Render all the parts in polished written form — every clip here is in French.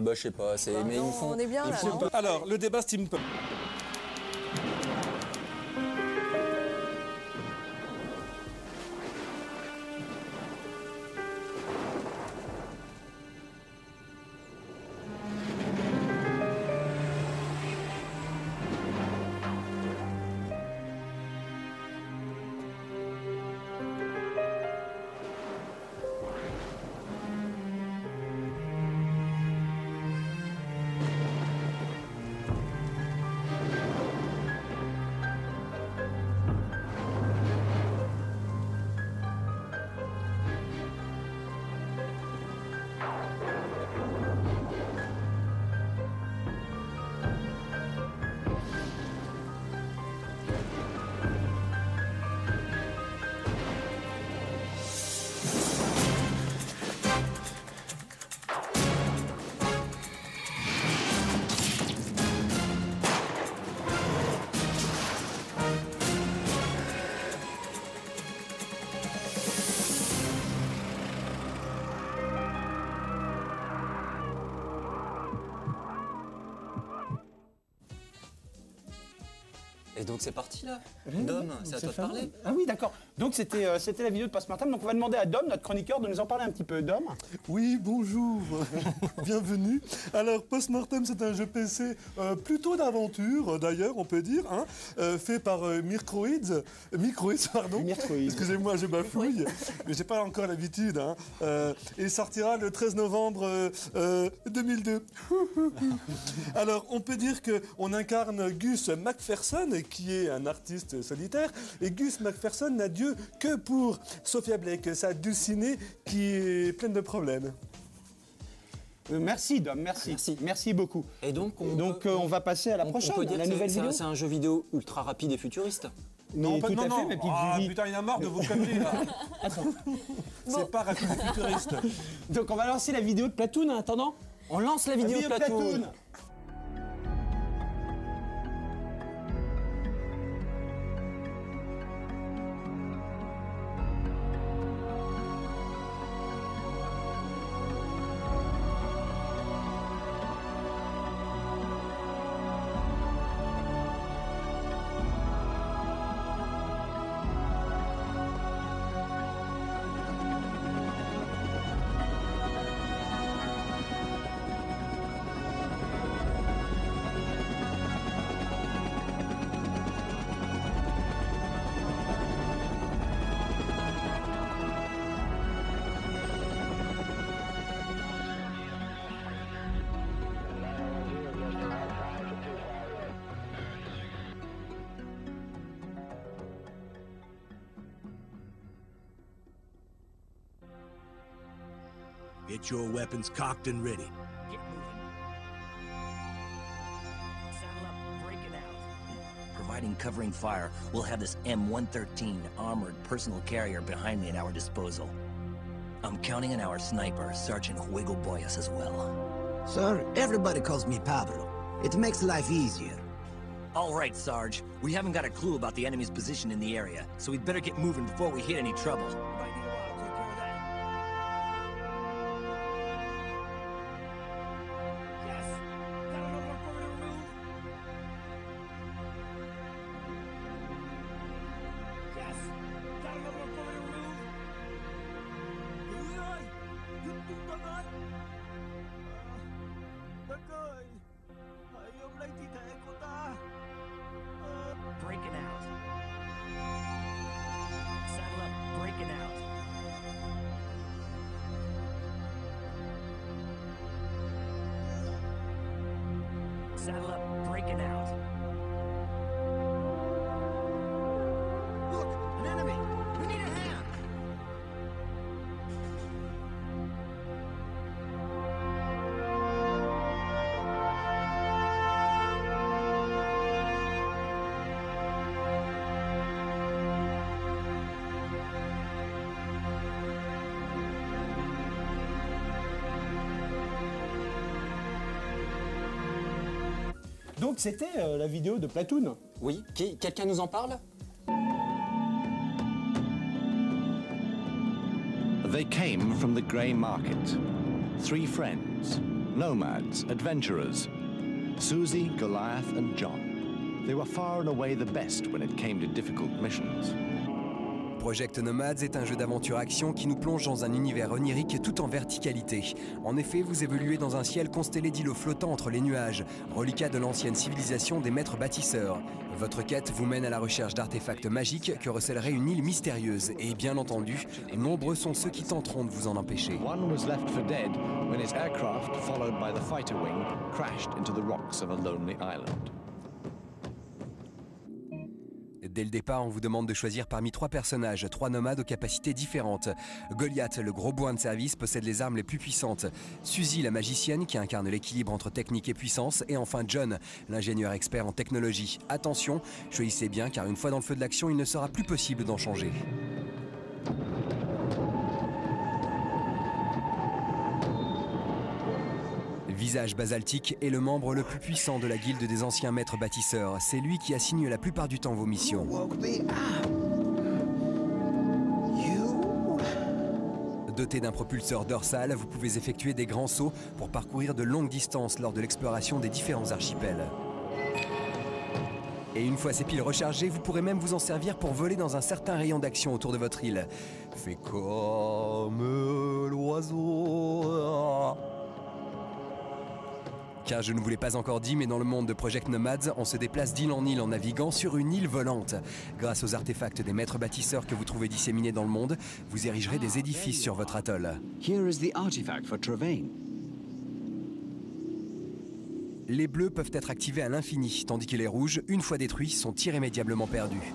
Bah je sais pas, mais ils me font... On est bien là, non ? Alors, le débat steampunk. Et donc c'est parti là. Dom, c'est à toi de parler. Ah oui, d'accord. Donc c'était la vidéo de Postmortem. Donc on va demander à Dom, notre chroniqueur, de nous en parler un petit peu. Dom. Oui, bonjour, bienvenue. Alors, Postmortem, c'est un jeu PC plutôt d'aventure, d'ailleurs, on peut dire, hein, fait par Microids, pardon. Microids. Excusez-moi, je bafouille, mais j'ai pas encore l'habitude. Hein. Il sortira le 13 novembre 2002. Alors, on peut dire qu'on incarne Gus Macpherson, qui est un artiste solitaire, et Gus Macpherson n'a Dieu que pour Sophia Blake, sa dulcinée qui est pleine de problèmes. Merci Dom, merci beaucoup. Et donc on va passer à la prochaine, on peut dire la que nouvelle vidéo. c'est un jeu vidéo ultra rapide et futuriste. Non, tout à fait, mais putain, il y en a marre de vos conneries là. Attends. C'est pas rapide et futuriste. Donc on va lancer la vidéo de Platoon en attendant. On lance la vidéo de Platoon. Get your weapons cocked and ready. Get moving. Saddle up, breaking out. Providing covering fire, we'll have this M113 armored personal carrier behind me at our disposal. I'm counting on our sniper, Sergeant Juego Boyas, as well. Sir, everybody calls me Pablo. It makes life easier. All right, Sarge. We haven't got a clue about the enemy's position in the area, so we'd better get moving before we hit any trouble. Might need a while to take care of that. Yes! Got another perimeter move? Yes! Got another perimeter move? Uy! Yung tumbangan! Bagay! Ayaw lang tita ekota! Breaking out. Saddle up, breaking out. Saddle up, breaking out. Look, an enemy! We need a hand! Donc c'était la vidéo de Platoon. Oui, quelqu'un nous en parle? They came from the grey market. 3 friends, Nomads, adventurers. Susie, Goliath, and John. They were far and away the best when it came to difficult missions. Project Nomads est un jeu d'aventure-action qui nous plonge dans un univers onirique tout en verticalité. En effet, vous évoluez dans un ciel constellé d'îlots flottants entre les nuages, reliquats de l'ancienne civilisation des maîtres bâtisseurs. Votre quête vous mène à la recherche d'artefacts magiques que recèlerait une île mystérieuse. Et bien entendu, nombreux sont ceux qui tenteront de vous en empêcher. One was left for dead when his aircraft, followed by the fighter wing, crashed into the rocks of a lonely island. Dès le départ, on vous demande de choisir parmi 3 personnages, 3 nomades aux capacités différentes. Goliath, le gros bourrin de service, possède les armes les plus puissantes. Suzy, la magicienne, qui incarne l'équilibre entre technique et puissance. Et enfin John, l'ingénieur expert en technologie. Attention, choisissez bien, car une fois dans le feu de l'action, il ne sera plus possible d'en changer. Visage basaltique est le membre le plus puissant de la guilde des anciens maîtres bâtisseurs. C'est lui qui assigne la plupart du temps vos missions. Doté d'un propulseur dorsal, vous pouvez effectuer des grands sauts pour parcourir de longues distances lors de l'exploration des différents archipels. Et une fois ces piles rechargées, vous pourrez même vous en servir pour voler dans un certain rayon d'action autour de votre île. Fais comme l'oiseau. Car je ne vous l'ai pas encore dit, mais dans le monde de Project Nomads, on se déplace d'île en île en naviguant sur une île volante. Grâce aux artefacts des maîtres bâtisseurs que vous trouvez disséminés dans le monde, vous érigerez des édifices sur votre atoll. Here is the artifact for Travain. Les bleus peuvent être activés à l'infini, tandis que les rouges, une fois détruits, sont irrémédiablement perdus.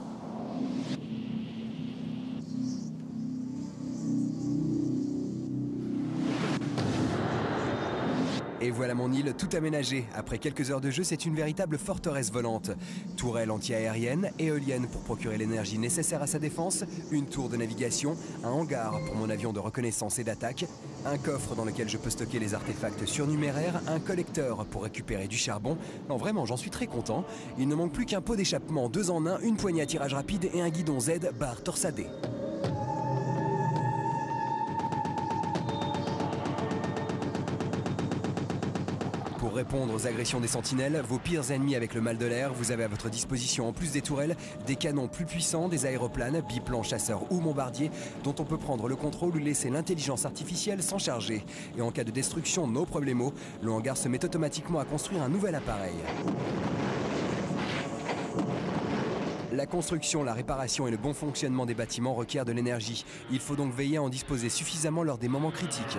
Et voilà mon île tout aménagée. Après quelques heures de jeu, c'est une véritable forteresse volante. Tourelle anti-aérienne, éolienne pour procurer l'énergie nécessaire à sa défense, une tour de navigation, un hangar pour mon avion de reconnaissance et d'attaque, un coffre dans lequel je peux stocker les artefacts surnuméraires, un collecteur pour récupérer du charbon. Non vraiment, j'en suis très content. Il ne manque plus qu'un pot d'échappement, 2 en 1, une poignée à tirage rapide et un guidon Z barre torsadé. Pour répondre aux agressions des sentinelles, vos pires ennemis avec le mal de l'air, vous avez à votre disposition en plus des tourelles, des canons plus puissants, des aéroplanes, biplans, chasseurs ou bombardiers, dont on peut prendre le contrôle ou laisser l'intelligence artificielle s'en charger. Et en cas de destruction, no problemo, le hangar se met automatiquement à construire un nouvel appareil. La construction, la réparation et le bon fonctionnement des bâtiments requièrent de l'énergie. Il faut donc veiller à en disposer suffisamment lors des moments critiques.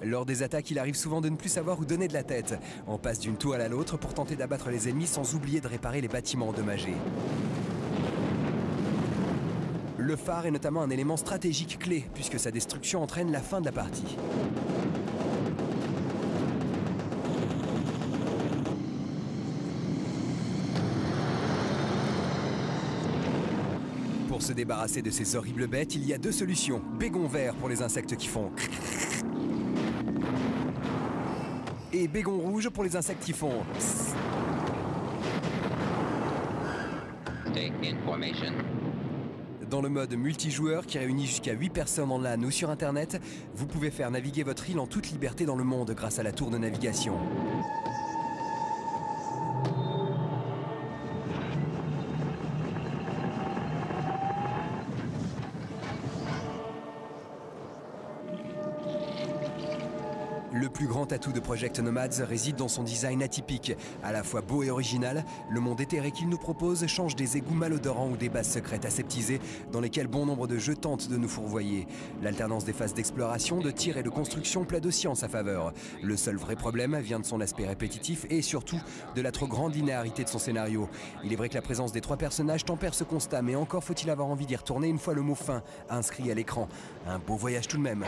Lors des attaques, il arrive souvent de ne plus savoir où donner de la tête. On passe d'une tour à l'autre pour tenter d'abattre les ennemis sans oublier de réparer les bâtiments endommagés. Le phare est notamment un élément stratégique clé, puisque sa destruction entraîne la fin de la partie. Pour se débarrasser de ces horribles bêtes, il y a 2 solutions. Bégon vert pour les insectes qui font... et bégon rouge pour les insectes qui font... Dans le mode multijoueur qui réunit jusqu'à 8 personnes en LAN ou sur internet, vous pouvez faire naviguer votre île en toute liberté dans le monde grâce à la tour de navigation. Le plus grand atout de Project Nomads réside dans son design atypique. À la fois beau et original, le monde éthéré qu'il nous propose change des égouts malodorants ou des bases secrètes aseptisées dans lesquelles bon nombre de jeux tentent de nous fourvoyer. L'alternance des phases d'exploration, de tir et de construction plaide aussi en sa faveur. Le seul vrai problème vient de son aspect répétitif et surtout de la trop grande linéarité de son scénario. Il est vrai que la présence des 3 personnages tempère ce constat, mais encore faut-il avoir envie d'y retourner une fois le mot fin inscrit à l'écran. Un beau voyage tout de même.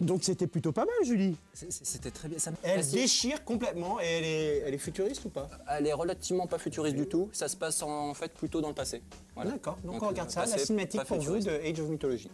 Donc c'était plutôt pas mal, Julie. C'était très bien. Elle déchire complètement et elle est futuriste ou pas? Elle est relativement pas futuriste du tout. Ça se passe en fait plutôt dans le passé. Voilà. D'accord, donc on regarde ça, la passé, cinématique pas pour vous futuriste. de Age of Mythology.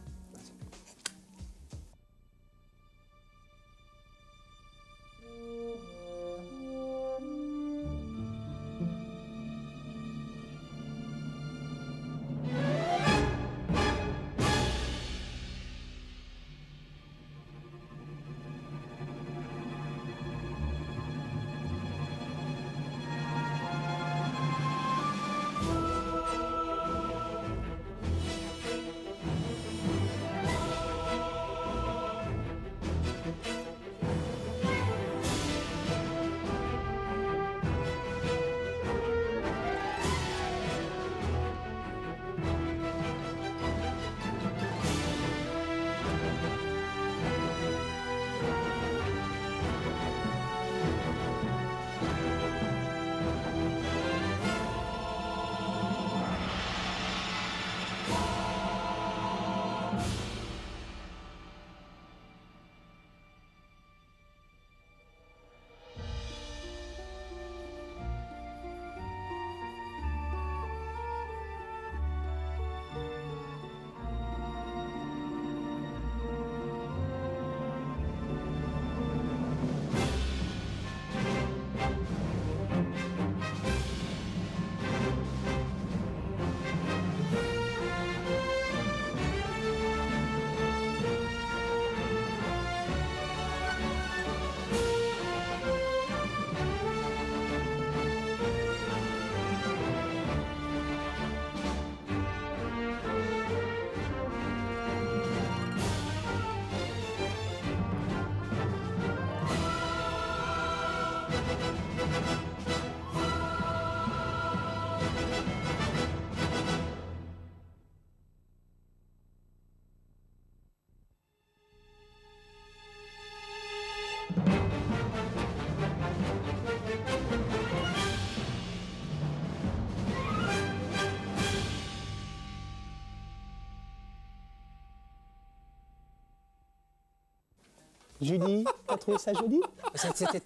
Julie, t'as trouvé ça joli?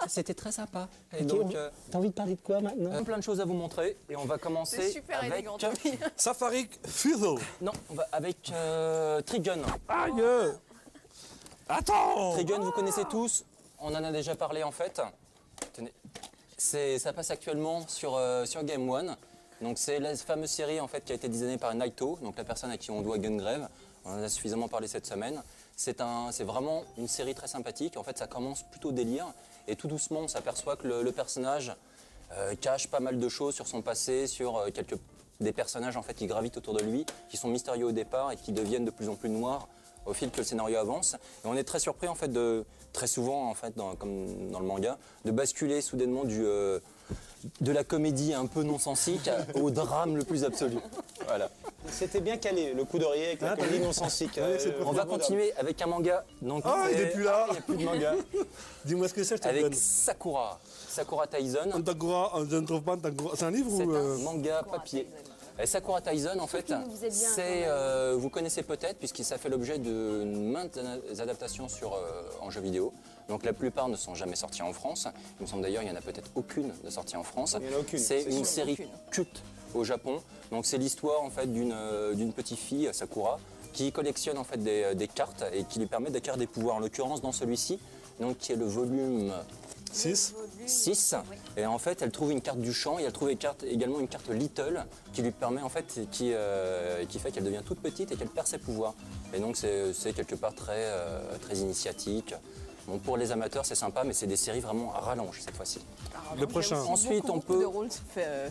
C'était très sympa. Et Ok, donc, t'as envie de parler de quoi maintenant? plein de choses à vous montrer et on va commencer C'est super avec... élégant. Safari Fuzzle. Non, on va avec Trigun. Aïe. Attends. Trigun, vous connaissez tous. On en a déjà parlé en fait. Tenez. Ça passe actuellement sur Game One. Donc c'est la fameuse série en fait qui a été designée par Naito, donc la personne à qui on doit Gungrave. On en a suffisamment parlé cette semaine. C'est vraiment une série très sympathique. En fait, ça commence plutôt délire et tout doucement, on s'aperçoit que le personnage cache pas mal de choses sur son passé, sur des personnages en fait qui gravitent autour de lui, qui sont mystérieux au départ et qui deviennent de plus en plus noirs au fil que le scénario avance. Et on est très surpris en fait très souvent en fait comme dans le manga, de basculer soudainement de la comédie un peu non-sensique au drame le plus absolu. Voilà. C'était bien calé, le coup d'oreiller avec la comédie non-sensique. On va continuer avec un manga. Donc, il n'est plus là. Il n'y a plus de manga. Dis-moi ce que c'est, je te le Avec donne. Sakura Taisen. Je ne trouve pas Antagora. C'est un livre C'est ou un manga papier. Et Sakura Taisen, en fait, vous connaissez peut-être, puisque ça fait l'objet de maintes adaptations en jeux vidéo. Donc la plupart ne sont jamais sortis en France. Il me semble d'ailleurs qu'il n'y en a peut-être aucune de sortie en France. C'est une série culte au Japon. Donc c'est l'histoire en fait d'une petite fille, Sakura, qui collectionne en fait des cartes et qui lui permet d'acquérir des pouvoirs. En l'occurrence dans celui-ci, donc qui est le volume 6. Et en fait, elle trouve une carte du champ et elle trouve également une carte Little qui lui permet en fait, qui fait qu'elle devient toute petite et qu'elle perd ses pouvoirs. Et donc c'est quelque part très initiatique. Bon, pour les amateurs, c'est sympa, mais c'est des séries vraiment à rallonge cette fois-ci. Le prochain. Ensuite, on peut. De rôles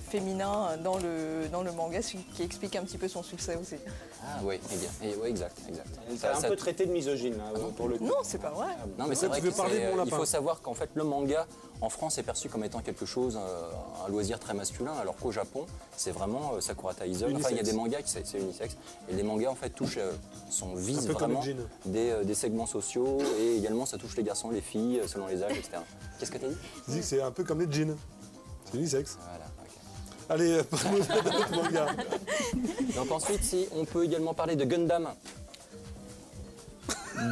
féminins dans le manga, ce qui explique un petit peu son succès aussi. Ah oui, exact. C'est un peu traité de misogyne là, pour le coup. Non, c'est pas vrai. Non, mais c'est vrai qu'il faut savoir qu'en fait le manga en France est perçu comme étant quelque chose, un loisir très masculin, alors qu'au Japon c'est vraiment Sakura Taisen. Enfin, il y a des mangas qui c'est unisexe et les mangas en fait visent vraiment des segments sociaux et également ça touche les garçons, les filles, selon les âges, etc. Qu'est-ce que tu as dit? Je dis que c'est un peu comme les jeans. C'est unisexe. Voilà, ok. Allez, parle-nous d'autres mangas. Donc ensuite, on peut également parler de Gundam.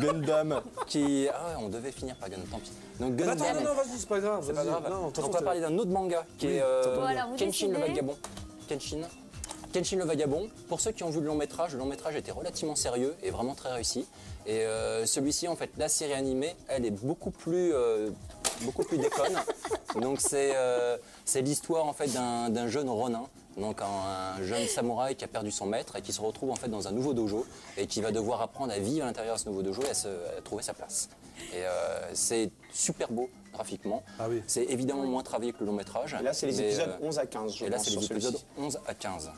Gundam qui... Ah ouais, on devait finir par Gundam, tant pis. Donc Gundam... Attends, non, vas-y, c'est pas grave. C'est pas grave. Non, on va parler d'un autre manga qui est Voilà, Kenshin le Vagabond. Kenshin le Vagabond. Pour ceux qui ont vu le long métrage était relativement sérieux et vraiment très réussi. Et celui-ci, en fait, la série animée, elle est beaucoup plus déconne. Donc c'est l'histoire en fait d'un jeune Ronin, donc un jeune samouraï qui a perdu son maître et qui se retrouve en fait dans un nouveau dojo et qui va devoir apprendre à vivre à l'intérieur de ce nouveau dojo et à trouver sa place. Et c'est super beau graphiquement. Ah oui. C'est évidemment moins travaillé que le long métrage. Et là, c'est les épisodes 11 à 15, je Et là, pense, c'est les sur épisodes celui-ci. 11 à 15.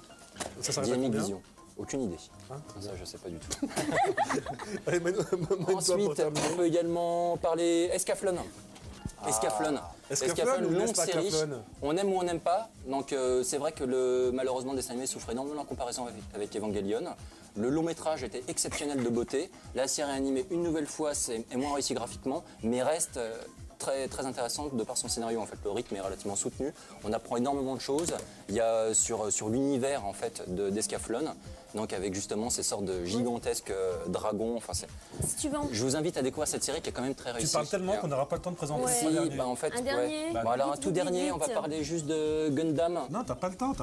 Ça s'arrête à Dynamic combien? Vision. Aucune idée. Ah, ça, je sais pas du tout. Allez, mène-toi pour Ensuite, terminer. on peut également parler Escaflon. Escaflon. Escaflon ou longue série. Escaflon? On aime ou on n'aime pas. Donc c'est vrai que malheureusement, le dessin animé souffre énormément en comparaison avec Evangelion. Le long métrage était exceptionnel de beauté. La série animée, une nouvelle fois, est moins réussie graphiquement, mais reste très, très intéressante de par son scénario. En fait, le rythme est relativement soutenu. On apprend énormément de choses. Il y a sur l'univers en fait d'Escaflon, donc avec justement ces sortes de gigantesques dragons. Enfin, Si tu veux en... je vous invite à découvrir cette série qui est quand même très réussie. Tu parles tellement qu'on n'aura pas le temps de présenter Ouais. les trois derniers. Bah, en fait, Un dernier Bon, alors un Vite, tout vite, dernier, vite. on va parler juste de Gundam. Non, t'as pas le temps.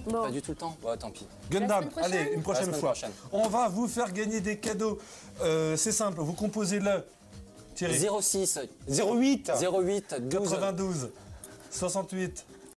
Bon. Pas du tout le temps. Ouais, tant pis. Gundam, La semaine prochaine allez, une La prochaine semaine fois. prochaine. On va vous faire gagner des cadeaux. C'est simple, vous composez le Thierry. 06 08 08 12 92 68